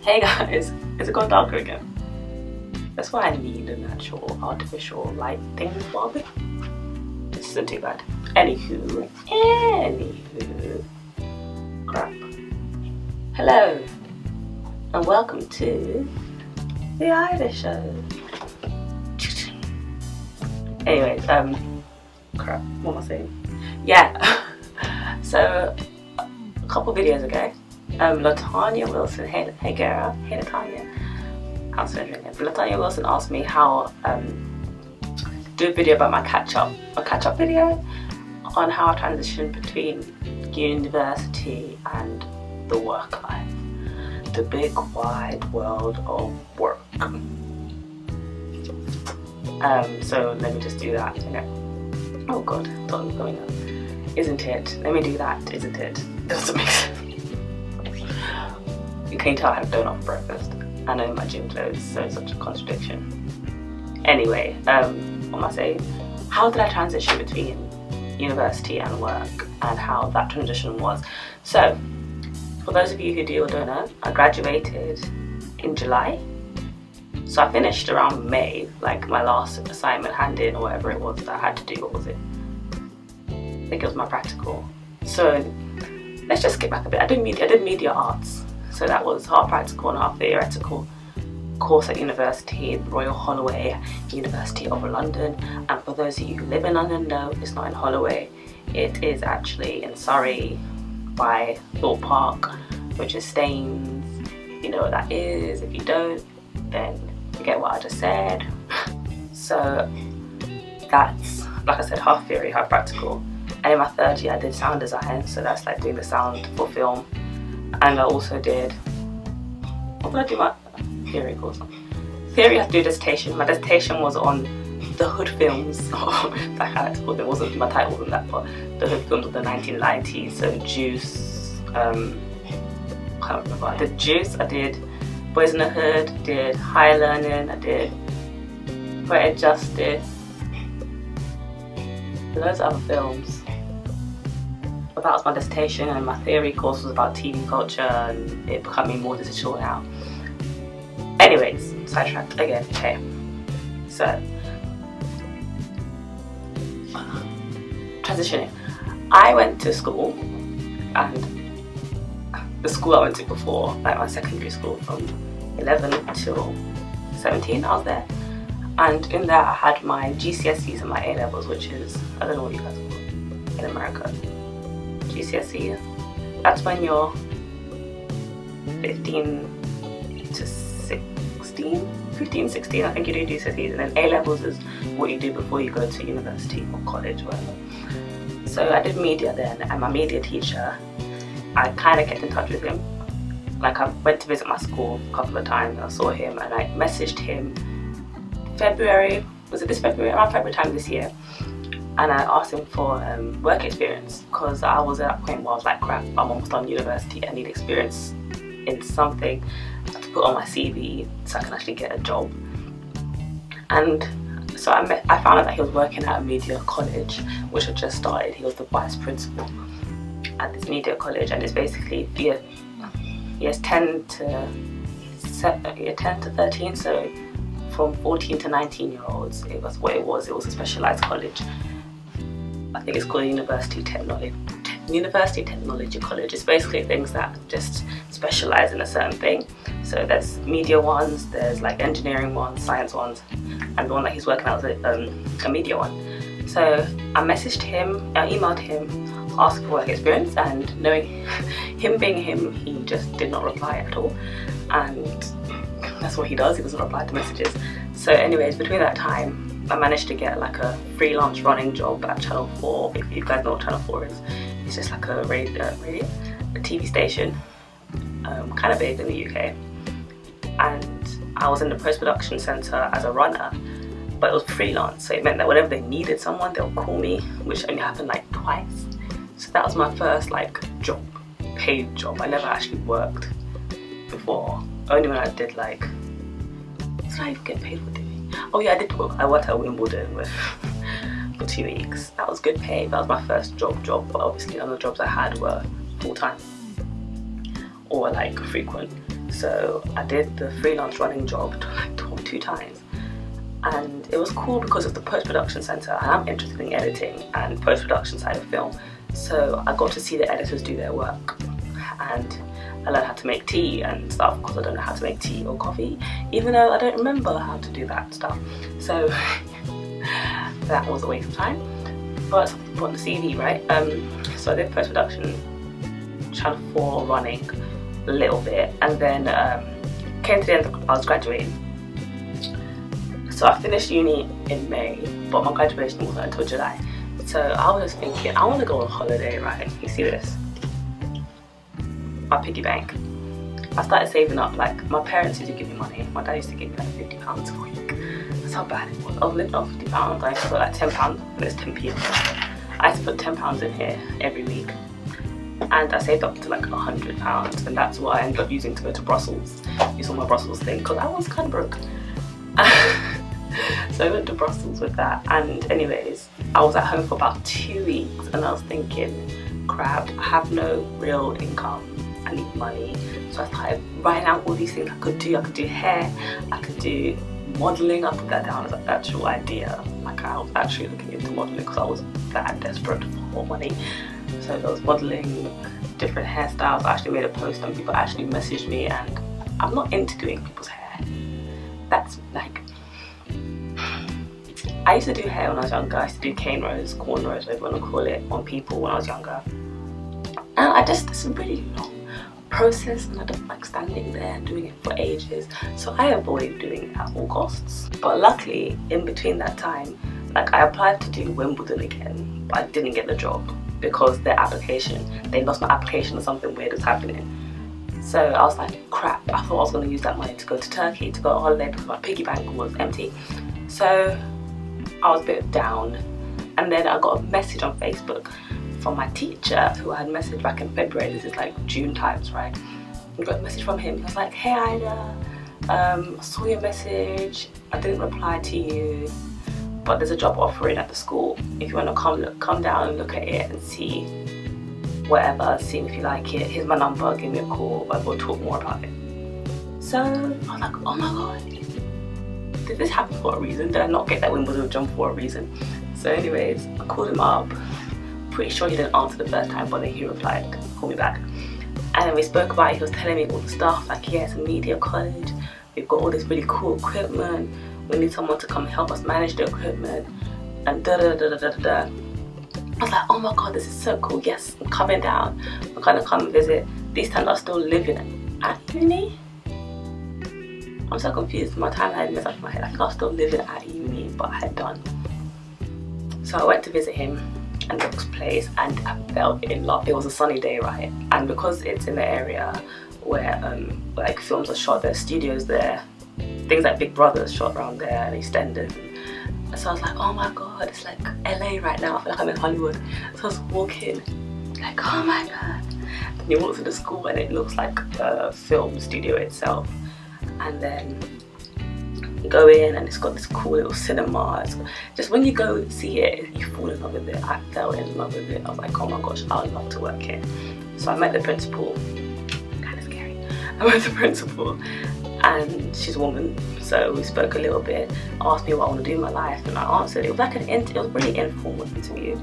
Hey guys, is it gone darker again? That's why I need a natural artificial light thing, Bobby. This isn't too bad. Anywho, crap. Hello, and welcome to the Ida Show. Anyways, crap, what am I saying? Yeah, so a couple videos ago, Latanya Wilson, hey Gara, hey Latanya, how's it doing? Latanya Wilson asked me how do a video about my catch-up video on how I transitioned between university and the work life, the big wide world of work. So let me just do that. Oh god, something's going on. Isn't it? Let me do that. Isn't it? Doesn't make sense. You can tell I had a donut for breakfast. I know my gym clothes, so it's such a contradiction. Anyway, what am I saying? How did I transition between university and work, and how that transition was? So, for those of you who do or don't know, I graduated in July. So I finished around May, like my last assignment hand in or whatever it was that I had to do. What was it? I think it was my practical. So let's just skip back a bit. I did media arts. So that was half practical and half theoretical course at university, Royal Holloway, University of London. And for those of you who live in London, no, it's not in Holloway. It is actually in Surrey by Thorpe Park, which is Staines. You know what that is. If you don't, then forget what I just said. So that's, like I said, half theory, half practical. And in my third year I did sound design, so that's like doing the sound for film. And I also did, what did I do my theory course on? Theory I had to do dissertation. My dissertation was on the Hood films. It wasn't, my title wasn't that, but the Hood films of the 1990s. So Juice, I can't remember. I did Juice, I did Boys in the Hood, I did Higher Learning, I did Poetic Justice, loads of other films. But that was my dissertation, and my theory course was about TV culture and it becoming more digital now. Anyways, sidetracked again. Okay, so transitioning. I went to school, and the school I went to before, like my secondary school, from 11 till 17 I was there, and in there I had my GCSEs and my A-levels, which is, I don't know what you guys call it in America. GCSE, that's when you're 15 to 16, 15, 16, I think you do GCSEs, and then A-levels is what you do before you go to university or college or whatever. So I did media then, and my media teacher, I kind of kept in touch with him. Like I went to visit my school a couple of times and I saw him, and I messaged him February, was it this February? Around February time this year. And I asked him for work experience, because I was at that point where I was like, crap, I'm almost done university, I need experience in something to put on my CV so I can actually get a job. And so I found out that he was working at a media college, which had just started. He was the vice principal at this media college, and it's basically years 10 to 13, so from 14 to 19-year-olds, it was what it was. It was a specialised college. I think it's called University Technology College. It's basically things that just specialise in a certain thing. So there's media ones, there's like engineering ones, science ones, and the one that he's working at was a media one. So I messaged him, I emailed him, asked for work experience, and knowing him being him, he just did not reply at all. And that's what he does, he doesn't reply to messages. So anyways, between that time, I managed to get like a freelance running job at Channel 4. If you guys know what Channel 4 is, it's just like a radio, a TV station, kind of big in the UK. And I was in the post-production centre as a runner, but it was freelance, so it meant that whenever they needed someone, they'll call me, which only happened like twice. So that was my first like job, paid job. I never actually worked before, only when I did like, what did I even get paid for doing? Oh yeah, I worked at Wimbledon for 2 weeks. That was good pay. That was my first job, but obviously none of the jobs I had were full-time or like frequent. So I did the freelance running job like 2 times, and it was cool because of the post-production center, and I'm interested in editing and post-production side of film. So I got to see the editors do their work, and I learned how to make tea and stuff, because I don't know how to make tea or coffee, even though I don't remember how to do that stuff. So that was a waste of time, but something to put on the CV, right? So I did post-production, Channel 4 running a little bit, and then came to the end I was graduating. So I finished uni in May, but my graduation wasn't until July. So I was just thinking, I want to go on holiday, right? You see this? My piggy bank. I started saving up. Like, my parents used to give me money. My dad used to give me like £50 a week. That's how bad it was. I was living off £50. I used to put like £10, and it's 10p. I used to put £10 in here every week. And I saved up to like £100, and that's what I ended up using to go to Brussels. You saw my Brussels thing, because I was kind of broke. So I went to Brussels with that, and anyways, I was at home for about 2 weeks, and I was thinking, crap, I have no real income, I need money. So I started writing out all these things I could do. I could do hair, I could do modelling. I put that down as an actual idea. Like, I was actually looking into modelling because I was that desperate for more money. So I was modelling different hairstyles. I actually made a post and people actually messaged me, and I'm not into doing people's hair. That's like, I used to do hair when I was younger. I used to do cane rows, cornrows, whatever you want to call it, on people when I was younger. And it's a really long process, and I don't like standing there and doing it for ages. So I avoid doing it at all costs. But luckily, in between that time, like, I applied to do Wimbledon again, but I didn't get the job because they lost my application or something weird was happening. So I was like, crap, I thought I was going to use that money to go to Turkey, to go on holiday, because my piggy bank was empty. So I was a bit down, and then I got a message on Facebook from my teacher, who I had messaged back in February. This is like June times, right? I got a message from him. He was like, hey Ida, I saw your message, I didn't reply to you, but there's a job offering at the school. If you want to come down and look at it and see whatever, see if you like it. Here's my number, give me a call, but we'll talk more about it. So I was like, oh my god, did this happen for a reason? Did I not get that Wimbledon jump for a reason? So anyways, I called him up. Pretty sure he didn't answer the first time, but then he replied, call me back. And then we spoke about it. He was telling me all the stuff, like, yeah, it's a media college, we've got all this really cool equipment, we need someone to come help us manage the equipment, and da da da da da da da. I was like, oh my god, this is so cool. Yes, I'm coming down, I'm gonna come and visit. These times I was still living at uni. I'm so confused, my timeline messed up in my head. I think I was still living at uni, but I had done. So I went to visit him and Luke's place, and I fell in love. It was a sunny day, right? And because it's in the area where like films are shot, there's studios there, things like Big Brother shot around there, and EastEnders. So I was like, oh my god, it's like LA right now. I feel like I'm in Hollywood. So I was walking, like, oh my god. And you walk to the school, and it looks like a film studio itself. And then you go in, and it's got this cool little cinema. Just when you go see it, you fall in love with it. I fell in love with it. I was like, oh my gosh, I would love to work here. So I met the principal. Kind of scary. I met the principal, and she's a woman. So we spoke a little bit. Asked me what I want to do in my life, and I answered. It was like it was a really informal interview.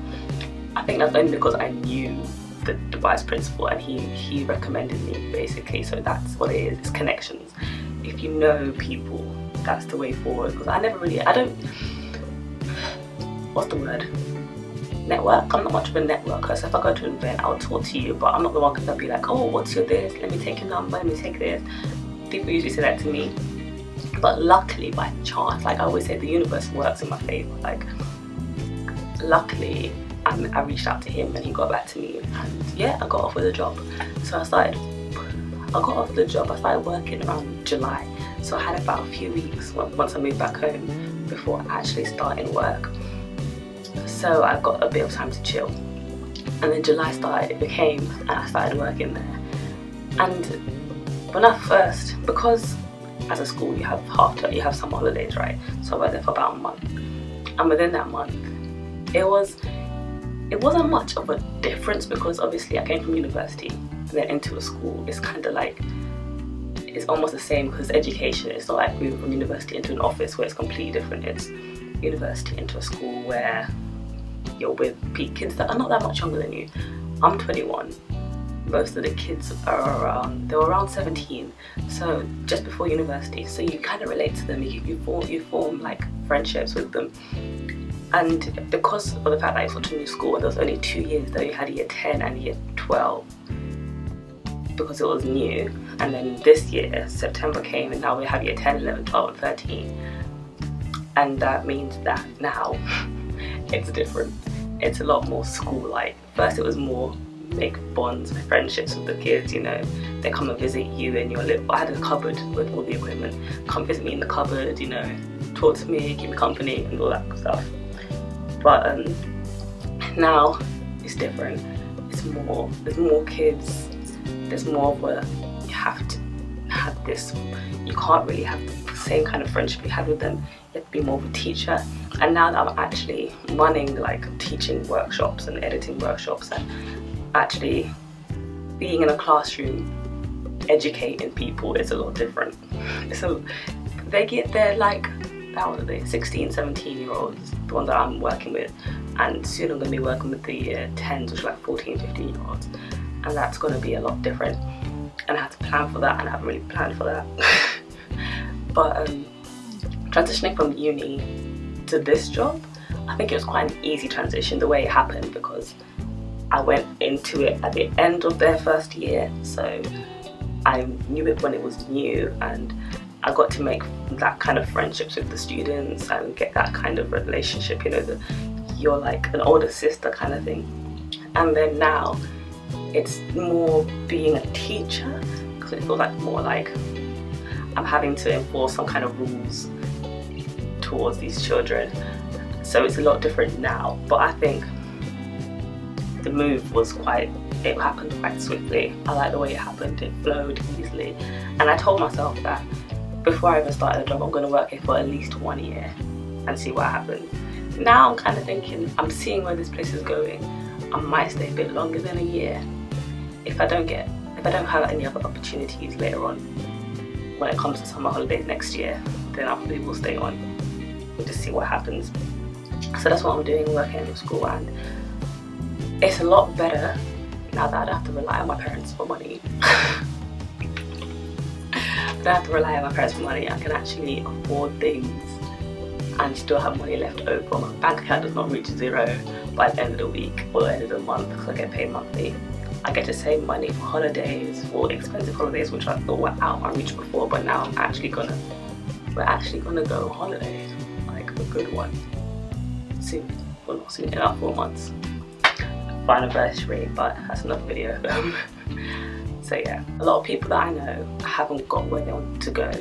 I think that's only because I knew the vice principal, and he recommended me, basically. So that's what it is. It's connections. If you know people, that's the way forward. Because I don't, what's the word? Network? I'm not much of a networker. So if I go to an event, I'll talk to you, but I'm not the one that be like, oh, what's your this? Let me take your number, let me take this. People usually say that to me. But luckily, by chance, like I always say, the universe works in my favor. Like, luckily, I reached out to him and he got back to me, and yeah, I got offered a job. So I got offered the job. I started working around July. So I had about a few weeks once I moved back home before actually starting work. So I got a bit of time to chill. And then July started, it came, and I started working there. And when I first, because as a school you have some holidays, right? So I worked there for about a month. And within that month, it wasn't much of a difference, because obviously I came from university and then into a school. It's kind of like, it's almost the same, because education, it's not like moving from university into an office where it's completely different. It's university into a school where you're with kids that are not that much younger than you. I'm 21. Most of the kids are they were around 17, so just before university. So you kind of relate to them. You form like friendships with them. And because of the fact that it's such a new school, there was only 2 years that you had year 10 and year 12, because it was new. And then this year, September came, and now we have year 10, 11, 12 and 13. And that means that now it's different. It's a lot more school-like. First it was more make bonds, friendships with the kids, you know. They come and visit you in your little, I had a cupboard with all the equipment. Come visit me in the cupboard, you know, talk to me, keep me company and all that stuff. But now it's different. It's more, there's more kids, there's more of a, you have to have this, you can't really have the same kind of friendship you had with them. You have to be more of a teacher. And now that I'm actually running like teaching workshops and editing workshops and actually being in a classroom educating people, is a lot different. So they're like, how old are they? 16, 17-year-olds, the ones that I'm working with, and soon I'm going to be working with the year 10s, which are like 14, 15-year-olds, and that's going to be a lot different. And I had to plan for that, and I haven't really planned for that. But transitioning from uni to this job, I think it was quite an easy transition the way it happened, because I went into it at the end of their first year, so I knew it when it was new, and I got to make that kind of friendships with the students and get that kind of relationship, you know, you're like an older sister kind of thing. And then now it's more being a teacher, because it feels like more like I'm having to enforce some kind of rules towards these children. So it's a lot different now, but I think the move was it happened quite swiftly. I like the way it happened, it flowed easily. And I told myself that before I even started the job, I'm going to work here for at least 1 year and see what happens. Now I'm kind of thinking, I'm seeing where this place is going. I might stay a bit longer than a year. If I don't have any other opportunities later on, when it comes to summer holidays next year, then I probably will stay on. We'll just see what happens. So that's what I'm doing, working in the school, and it's a lot better now that I don't have to rely on my parents for money. I don't have to rely on my parents for money. I can actually afford things and still have money left over. My bank account does not reach zero by the end of the week or the end of the month, because I get paid monthly. I get to save money for holidays, for expensive holidays, which I thought were out of my reach before, but now we're actually gonna go on holidays, like a good one, soon. Well, not soon, in about 4 months. For anniversary, but that's another video. So yeah, a lot of people that I know haven't got where they want to go.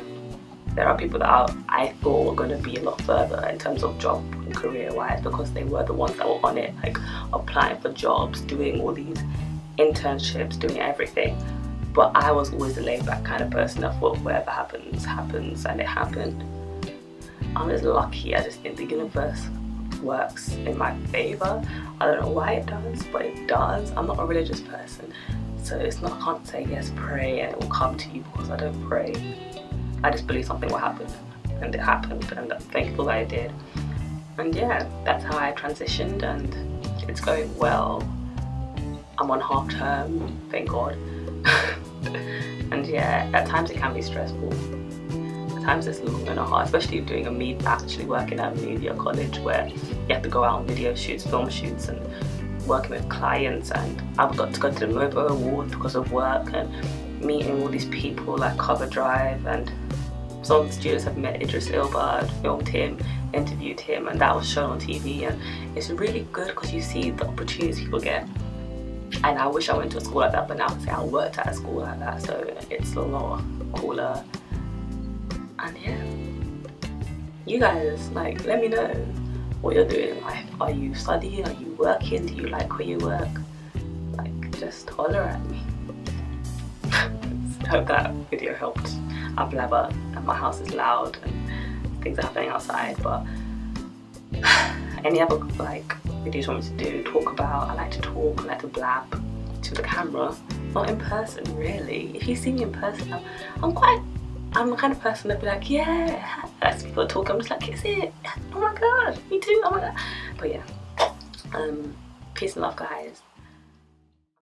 There are people that I thought were going to be a lot further in terms of job and career wise, because they were the ones that were on it, like applying for jobs, doing all these internships, doing everything. But I was always a laid back kind of person. I thought whatever happens, happens, and it happened. I'm just lucky. I just think the universe works in my favour. I don't know why it does, but it does. I'm not a religious person, so it's not, I can't say yes, pray and it will come to you, because I don't pray. I just believe something will happen, and it happened, and I'm thankful that it did. And yeah, that's how I transitioned, and it's going well. I'm on half term, thank God. And yeah, at times it can be stressful. At times it's long and hard, especially doing actually working at a media college, where you have to go out on video shoots, film shoots, and working with clients. And I've got to go to the MOBO Award because of work, and meeting all these people like Cover Drive, and some of the students have met Idris Elba, filmed him, interviewed him, and that was shown on TV. And it's really good because you see the opportunities people get. And I wish I went to a school like that, but now I say I worked at a school like that, so it's a lot cooler. And yeah, you guys, like, let me know what you're doing in life. Are you studying? Are you working? Do you like where you work? Like, just holler at me. I hope that video helped. I blabber and my house is loud and things are happening outside, but any other like videos you want me to do, talk about, I like to talk, I like to blab to the camera, not in person, really. If you see me in person, I'm the kind of person that'd be like, yeah, as people talk, I'm just like, is it? Oh my god, me too, oh my god. But yeah, peace and love, guys.